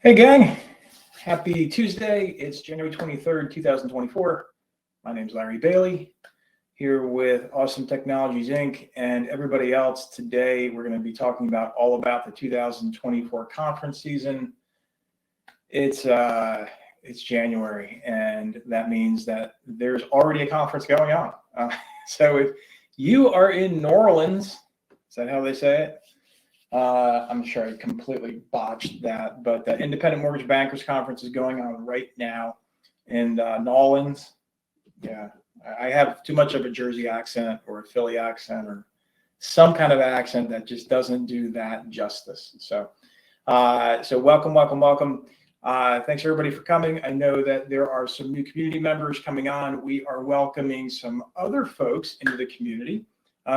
Hey gang, happy Tuesday. It's January 23rd, 2024. My name is Larry Bailey, here with Awesome Technologies Inc. and everybody else. Today we're going to be talking about all about the 2024 conference season. It's January, and that means that there's already a conference going on. So if you are in New Orleans, is that how they say it? I'm sure I completely botched that, but the Independent Mortgage Bankers Conference is going on right now in New Orleans. Yeah, I have too much of a Jersey accent or a Philly accent or some kind of accent that just doesn't do that justice. So welcome. Thanks everybody for coming. I know that there are some new community members coming on. We are welcoming some other folks into the community.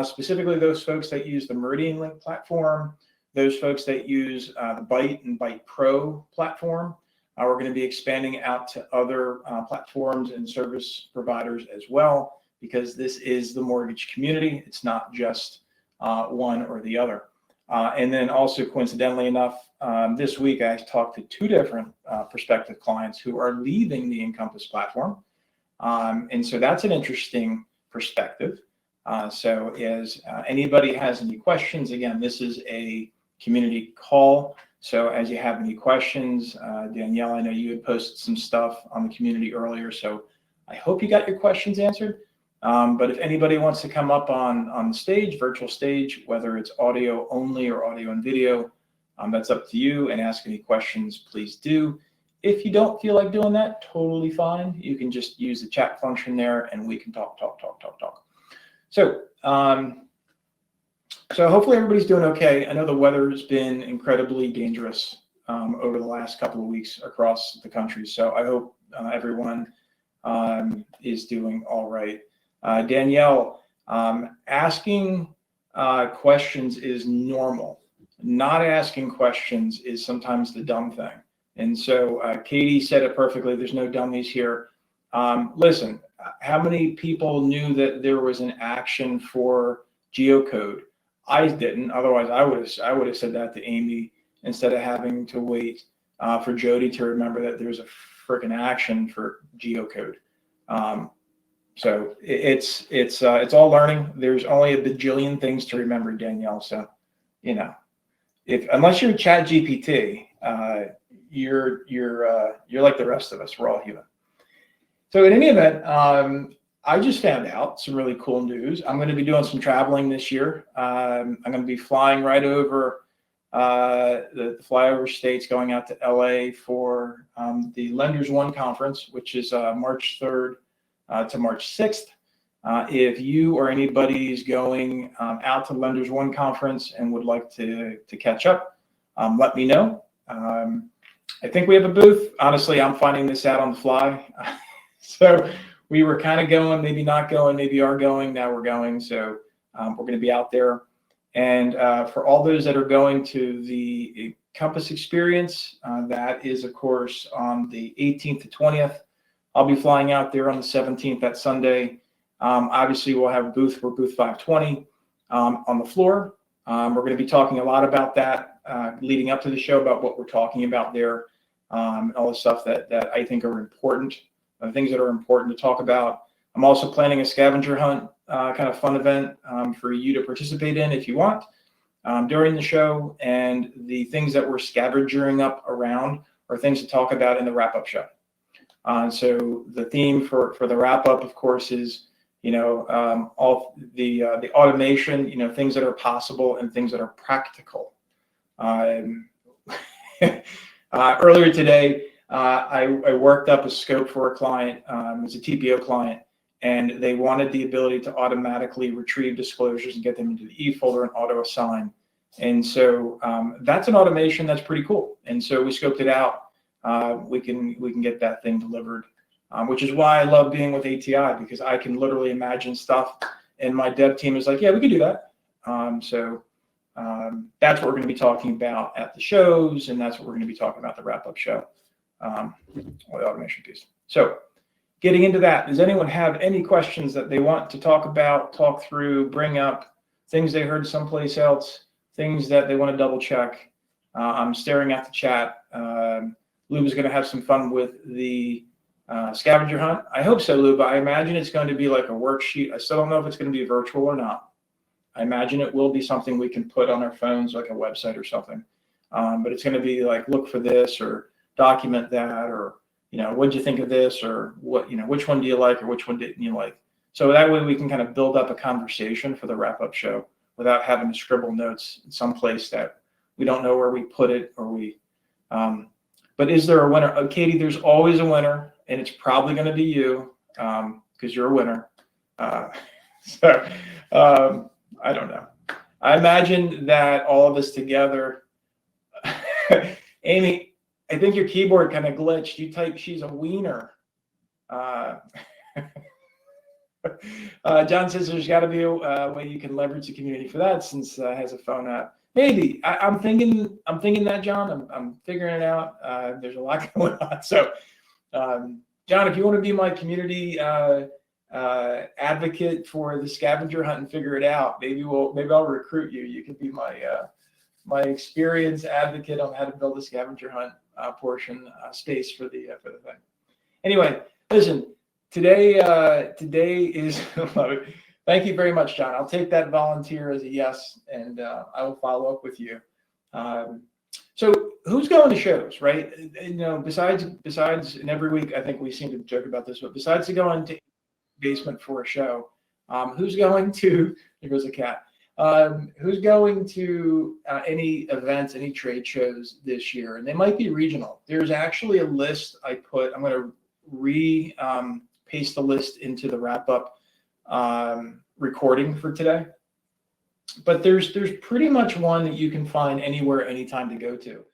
Specifically those folks that use the Meridian Link platform, those folks that use the Byte and Byte Pro platform. We're going to be expanding out to other platforms and service providers as well, because this is the mortgage community. It's not just one or the other. And then also, coincidentally enough, this week I talked to two different prospective clients who are leaving the Encompass platform. And so that's an interesting perspective. So as anybody has any questions, again, this is a community call. So as you have any questions, Danielle, I know you had posted some stuff on the community earlier, so I hope you got your questions answered. But if anybody wants to come up on the stage, virtual stage, whether it's audio only or audio and video, that's up to you, and ask any questions, please do. If you don't feel like doing that, totally fine. You can just use the chat function there and we can talk. So hopefully everybody's doing okay. I know the weather has been incredibly dangerous over the last couple of weeks across the country. So I hope everyone is doing all right. Danielle, asking questions is normal. Not asking questions is sometimes the dumb thing. And so Katie said it perfectly. There's no dummies here. Listen, how many people knew that there was an action for geocode? I didn't. Otherwise, I would have said that to Amy instead of having to wait for Jody to remember that there's a freaking action for geocode. So it's all learning. There's only a bajillion things to remember, Danielle. So, you know, unless you're ChatGPT, you're like the rest of us. We're all human. So in any event, I just found out some really cool news. I'm going to be doing some traveling this year. I'm going to be flying right over the flyover states, going out to LA for the Lenders One conference, which is March 3rd to March 6th. If you or anybody is going out to Lenders One conference and would like to catch up, let me know. I think we have a booth. Honestly, I'm finding this out on the fly. So we were kind of going, maybe not going, maybe are going, now we're going. So we're going to be out there. And for all those that are going to the Compass experience, that is, of course, on the 18th to 20th. I'll be flying out there on the 17th, that Sunday. Obviously, we'll have a booth for booth 520 on the floor. We're going to be talking a lot about that leading up to the show, about what we're talking about there, all the stuff that I think are important. Things that are important to talk about. I'm also planning a scavenger hunt kind of fun event for you to participate in if you want during the show. And the things that we're scavenging up around are things to talk about in the wrap-up show. So the theme for the wrap-up, of course, is, you know, all the automation, you know, things that are possible and things that are practical. Earlier today, I worked up a scope for a client. It's a TPO client, and they wanted the ability to automatically retrieve disclosures and get them into the e-folder and auto assign. And so that's an automation that's pretty cool. And so we scoped it out. We can get that thing delivered, which is why I love being with ATI, because I can literally imagine stuff, and my dev team is like, yeah, we can do that. That's what we're going to be talking about at the shows, and that's what we're going to be talking about the wrap-up show. The automation piece. So getting into that, does anyone have any questions that they want to talk about, talk through, bring up, things they heard someplace else, things that they want to double check? I'm staring at the chat. Lou is going to have some fun with the scavenger hunt. I hope so, Lou, but I imagine it's going to be like a worksheet. I still don't know if it's going to be virtual or not. I imagine it will be something we can put on our phones, like a website or something. But it's going to be like, look for this or document that, or, what did you think of this, or what, which one do you like, or which one didn't you like? So that way we can kind of build up a conversation for the wrap-up show without having to scribble notes in some place that we don't know where we put it, or but is there a winner? Katie, there's always a winner, and it's probably going to be you, because you're a winner. So I don't know. I imagine that all of us together, Amy, I think your keyboard kind of glitched. You typed she's a wiener. John says there's got to be a way you can leverage the community for that, since it has a phone app. Maybe I'm thinking that, John. I'm figuring it out. There's a lot going on. So, John, if you want to be my community advocate for the scavenger hunt and figure it out, maybe I'll recruit you. You can be my experience advocate on how to build a scavenger hunt portion space for the thing. Anyway, listen. Today is. Thank you very much, John. I'll take that volunteer as a yes, and I will follow up with you. So who's going to shows, right? Besides, and every week I think we seem to joke about this, but besides to go into basement for a show, who's going to? There goes a cat. Who's going to any events, any trade shows this year? And they might be regional. There's actually a list I put. I'm going to paste the list into the wrap-up recording for today. But there's pretty much one that you can find anywhere, anytime to go to.